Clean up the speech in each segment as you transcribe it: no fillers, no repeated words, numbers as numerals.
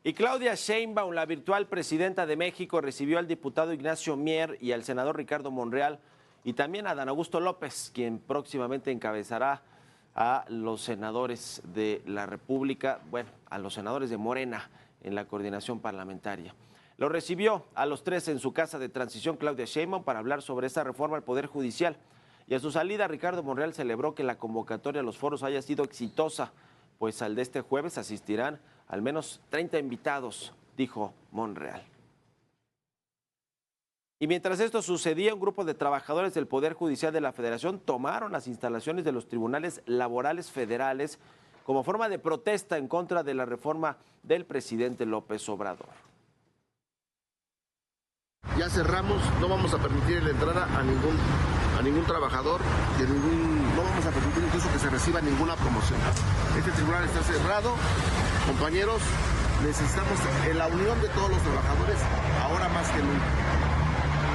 Y Claudia Sheinbaum, la virtual presidenta de México, recibió al diputado Ignacio Mier y al senador Ricardo Monreal y también a Adán Augusto López, quien próximamente encabezará a los senadores de la República, bueno, a los senadores de Morena en la coordinación parlamentaria. Lo recibió a los tres en su casa de transición Claudia Sheinbaum para hablar sobre esta reforma al Poder Judicial. Y a su salida, Ricardo Monreal celebró que la convocatoria a los foros haya sido exitosa, pues al de este jueves asistirán al menos 30 invitados, dijo Monreal. Y mientras esto sucedía, un grupo de trabajadores del Poder Judicial de la Federación tomaron las instalaciones de los tribunales laborales federales como forma de protesta en contra de la reforma del presidente López Obrador. Ya cerramos, no vamos a permitir la entrada a ningún trabajador, no vamos a permitir incluso que se reciba ninguna promoción. Este tribunal está cerrado, compañeros, necesitamos la unión de todos los trabajadores, ahora más que nunca.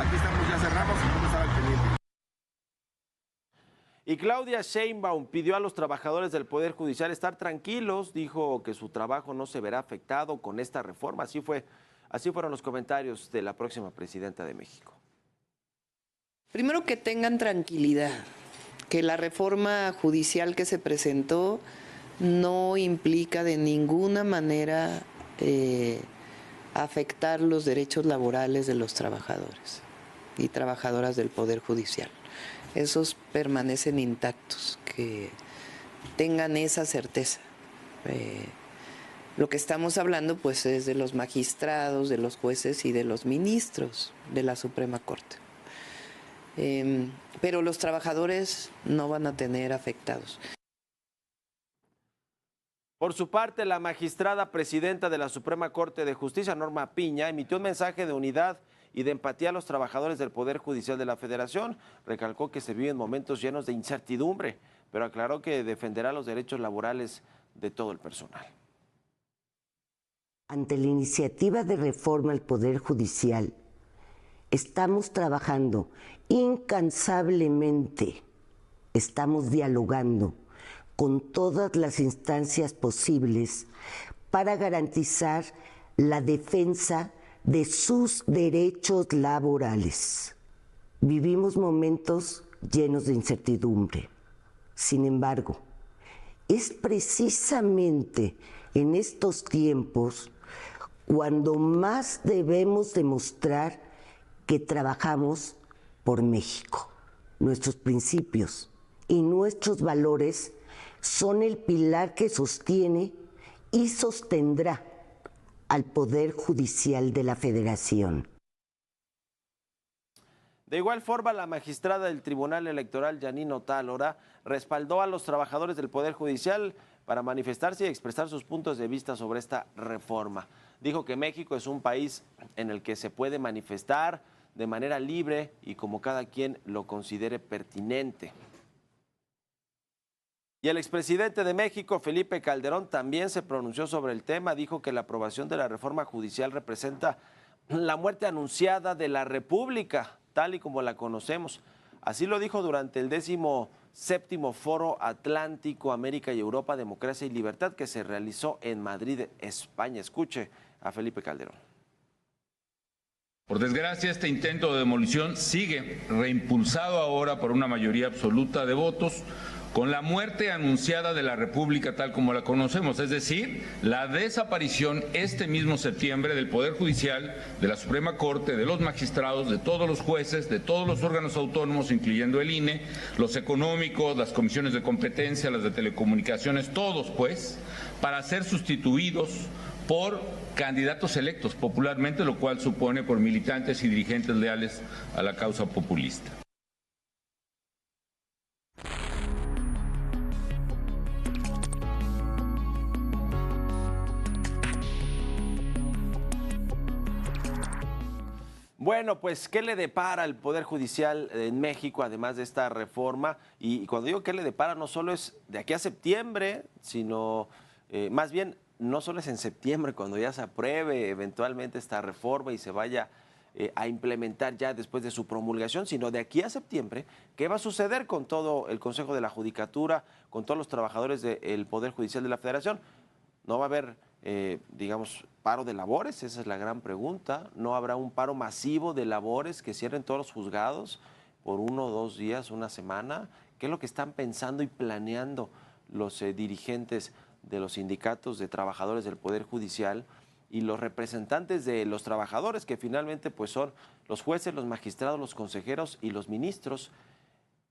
Aquí estamos, ya cerramos y vamos a estar al pendiente. Y Claudia Sheinbaum pidió a los trabajadores del Poder Judicial estar tranquilos, dijo que su trabajo no se verá afectado con esta reforma. Así fueron los comentarios de la próxima presidenta de México. Primero, que tengan tranquilidad, que la reforma judicial que se presentó no implica de ninguna manera afectar los derechos laborales de los trabajadores y trabajadoras del Poder Judicial. Esos permanecen intactos, que tengan esa certeza. Lo que estamos hablando pues es de los magistrados, de los jueces y de los ministros de la Suprema Corte. Pero los trabajadores no van a tener afectados. Por su parte, la magistrada presidenta de la Suprema Corte de Justicia, Norma Piña, emitió un mensaje de unidad y de empatía a los trabajadores del Poder Judicial de la Federación. Recalcó que se viven momentos llenos de incertidumbre, pero aclaró que defenderá los derechos laborales de todo el personal. Ante la iniciativa de reforma al Poder Judicial, estamos trabajando incansablemente, estamos dialogando con todas las instancias posibles para garantizar la defensa de sus derechos laborales. Vivimos momentos llenos de incertidumbre. Sin embargo, es precisamente en estos tiempos cuando más debemos demostrar que trabajamos por México. Nuestros principios y nuestros valores son el pilar que sostiene y sostendrá al Poder Judicial de la Federación. De igual forma, la magistrada del Tribunal Electoral, Yanine Otálora, respaldó a los trabajadores del Poder Judicial para manifestarse y expresar sus puntos de vista sobre esta reforma. Dijo que México es un país en el que se puede manifestar de manera libre y como cada quien lo considere pertinente. Y el expresidente de México, Felipe Calderón, también se pronunció sobre el tema. Dijo que la aprobación de la reforma judicial representa la muerte anunciada de la República, tal y como la conocemos. Así lo dijo durante el 17º Foro Atlántico, América y Europa, Democracia y Libertad, que se realizó en Madrid, España. Escuche a Felipe Calderón. Por desgracia, este intento de demolición sigue reimpulsado ahora por una mayoría absoluta de votos, con la muerte anunciada de la República tal como la conocemos, es decir, la desaparición este mismo septiembre del Poder Judicial, de la Suprema Corte, de los magistrados, de todos los jueces, de todos los órganos autónomos, incluyendo el INE, los económicos, las comisiones de competencia, las de telecomunicaciones, todos pues, para ser sustituidos por candidatos electos popularmente, lo cual supone por militantes y dirigentes leales a la causa populista. Bueno, pues, ¿qué le depara el Poder Judicial en México, además de esta reforma? Y cuando digo qué le depara, no solo es de aquí a septiembre, sino más bien, no solo es en septiembre cuando ya se apruebe eventualmente esta reforma y se vaya a implementar ya después de su promulgación, sino de aquí a septiembre, ¿qué va a suceder con todo el Consejo de la Judicatura, con todos los trabajadores del Poder Judicial de la Federación? No va a haber digamos, paro de labores? Esa es la gran pregunta. ¿No habrá un paro masivo de labores que cierren todos los juzgados por 1 o 2 días, una semana? ¿Qué es lo que están pensando y planeando los dirigentes de los sindicatos de trabajadores del Poder Judicial y los representantes de los trabajadores, que finalmente pues son los jueces, los magistrados, los consejeros y los ministros?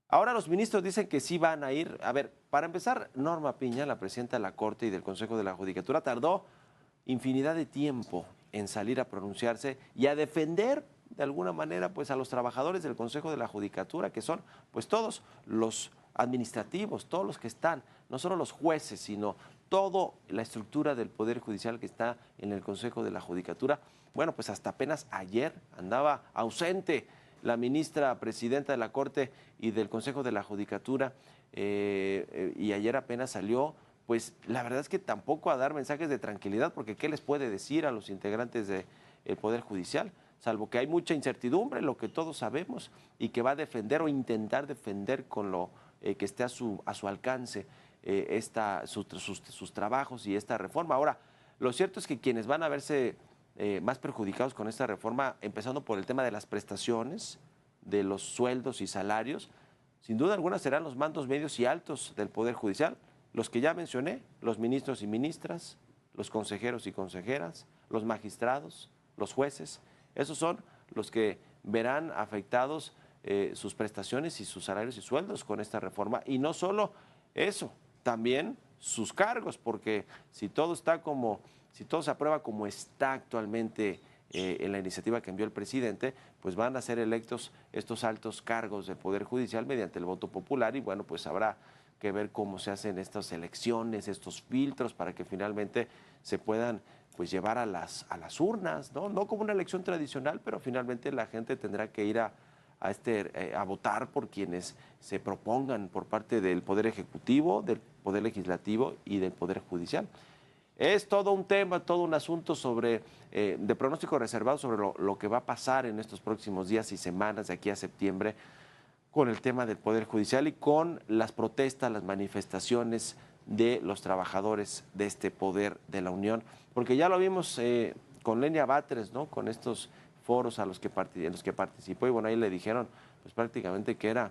Ahora los ministros dicen que sí van a ir. A ver, para empezar, Norma Piña, la presidenta de la Corte y del Consejo de la Judicatura, tardó infinidad de tiempo en salir a pronunciarse y a defender de alguna manera pues a los trabajadores del Consejo de la Judicatura, que son pues todos los administrativos, todos los que están, no solo los jueces, sino toda la estructura del Poder Judicial que está en el Consejo de la Judicatura. Bueno, pues hasta apenas ayer andaba ausente la ministra presidenta de la Corte y del Consejo de la Judicatura, y ayer apenas salió. Pues la verdad es que tampoco a dar mensajes de tranquilidad, porque ¿qué les puede decir a los integrantes del Poder Judicial? Salvo que hay mucha incertidumbre, lo que todos sabemos, y que va a defender o intentar defender con lo que esté a su alcance sus trabajos y esta reforma. Ahora, lo cierto es que quienes van a verse más perjudicados con esta reforma, empezando por el tema de las prestaciones, de los sueldos y salarios, sin duda alguna serán los mandos medios y altos del Poder Judicial, los que ya mencioné, los ministros y ministras, los consejeros y consejeras, los magistrados, los jueces. Esos son los que verán afectados sus prestaciones y sus salarios y sueldos con esta reforma. Y no solo eso, también sus cargos, porque si todo se aprueba como está actualmente en la iniciativa que envió el presidente, pues van a ser electos estos altos cargos del Poder Judicial mediante el voto popular, y bueno, pues habrá que ver cómo se hacen estas elecciones, estos filtros, para que finalmente se puedan pues llevar a las urnas, no como una elección tradicional, pero finalmente la gente tendrá que ir a votar por quienes se propongan por parte del Poder Ejecutivo, del Poder Legislativo y del Poder Judicial. Es todo un tema, todo un asunto de pronóstico reservado sobre lo que va a pasar en estos próximos días y semanas de aquí a septiembre, con el tema del Poder Judicial y con las protestas, las manifestaciones de los trabajadores de este poder de la Unión. Porque ya lo vimos con Lenia Batres, ¿no? Con estos foros en los que participó, y bueno, ahí le dijeron pues prácticamente que era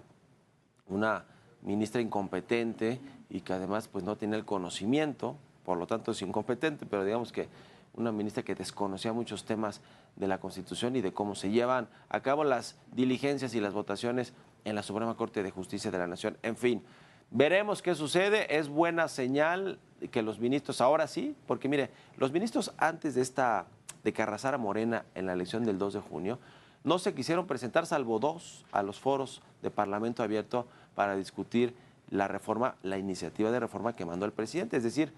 una ministra incompetente y que además pues no tenía el conocimiento, por lo tanto es incompetente, pero digamos que una ministra que desconocía muchos temas de la Constitución y de cómo se llevan a cabo las diligencias y las votaciones en la Suprema Corte de Justicia de la Nación. En fin, veremos qué sucede. Es buena señal que los ministros ahora sí, porque mire, los ministros antes de que arrasara Morena en la elección del 2 de junio, no se quisieron presentar, salvo 2, a los foros de Parlamento Abierto para discutir la iniciativa de reforma que mandó el presidente. Es decir,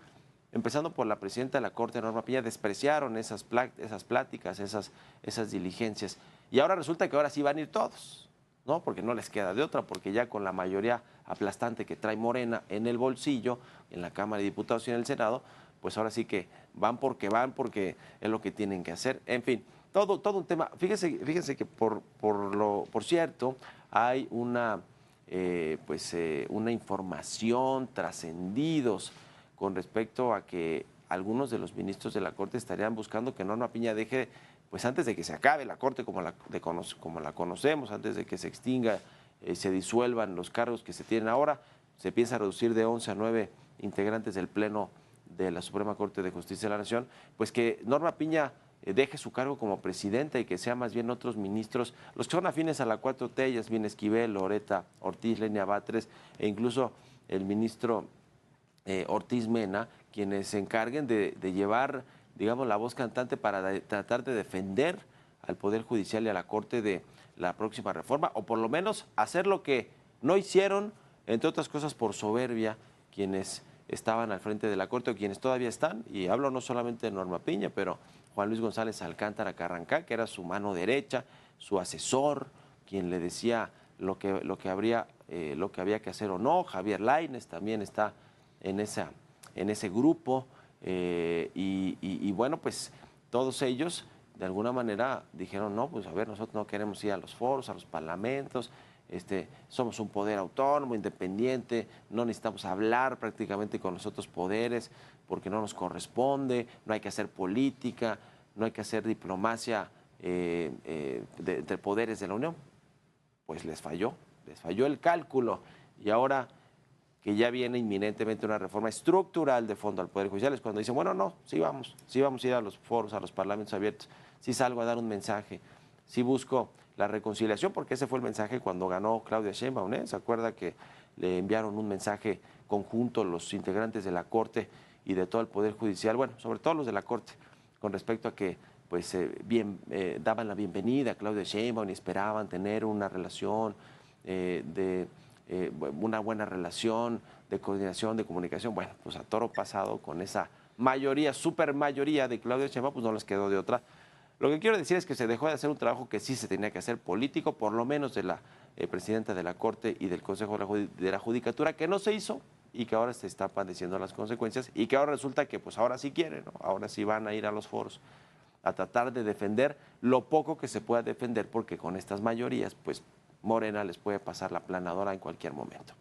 empezando por la presidenta de la Corte, Norma Piña, despreciaron esas pláticas, esas diligencias. Y ahora resulta que ahora sí van a ir todos, ¿no? Porque no les queda de otra, porque ya con la mayoría aplastante que trae Morena en el bolsillo, en la Cámara de Diputados y en el Senado, pues ahora sí que van porque es lo que tienen que hacer. En fin, todo un tema. Fíjense que por cierto, hay una información trascendidos con respecto a que algunos de los ministros de la Corte estarían buscando que Norma Piña deje, pues antes de que se acabe la Corte como la conocemos, antes de que se extinga, se disuelvan los cargos que se tienen ahora, se piensa reducir de 11 a 9 integrantes del Pleno de la Suprema Corte de Justicia de la Nación, pues que Norma Piña deje su cargo como presidenta y que sea más bien otros ministros, los que son afines a la 4T, Yasmín Esquivel, Loreta Ortiz, Lenia Batres, e incluso el ministro Ortiz Mena, quienes se encarguen de llevar, digamos, la voz cantante para tratar de defender al Poder Judicial y a la Corte de la próxima reforma, o por lo menos hacer lo que no hicieron, entre otras cosas por soberbia, quienes estaban al frente de la Corte o quienes todavía están, y hablo no solamente de Norma Piña, pero Juan Luis González Alcántara Carrancá, que era su mano derecha, su asesor, quien le decía lo que había que hacer o no. Javier Lainez también está en ese grupo, y bueno, pues todos ellos de alguna manera dijeron, no, pues a ver, nosotros no queremos ir a los foros, a los parlamentos, somos un poder autónomo, independiente, no necesitamos hablar prácticamente con los otros poderes, porque no nos corresponde, no hay que hacer política, no hay que hacer diplomacia entre poderes de la Unión. Pues les falló el cálculo, y ahora que ya viene inminentemente una reforma estructural de fondo al Poder Judicial, es cuando dicen, bueno, no, sí vamos a ir a los foros, a los parlamentos abiertos, sí salgo a dar un mensaje, sí busco la reconciliación, porque ese fue el mensaje cuando ganó Claudia Sheinbaum, ¿eh? ¿Se acuerda que le enviaron un mensaje conjunto los integrantes de la Corte y de todo el Poder Judicial? Bueno, sobre todo los de la Corte, con respecto a que pues daban la bienvenida a Claudia Sheinbaum y esperaban tener una relación una buena relación de coordinación, de comunicación. Bueno, pues a toro pasado, con esa mayoría, supermayoría de Claudia Sheinbaum, pues no les quedó de otra. Lo que quiero decir es que se dejó de hacer un trabajo que sí se tenía que hacer político, por lo menos de la presidenta de la Corte y del Consejo de la Judicatura, que no se hizo y que ahora se está padeciendo las consecuencias, y que ahora resulta que pues ahora sí quieren, ¿no? Ahora sí van a ir a los foros a tratar de defender lo poco que se pueda defender, porque con estas mayorías pues Morena les puede pasar la planadora en cualquier momento.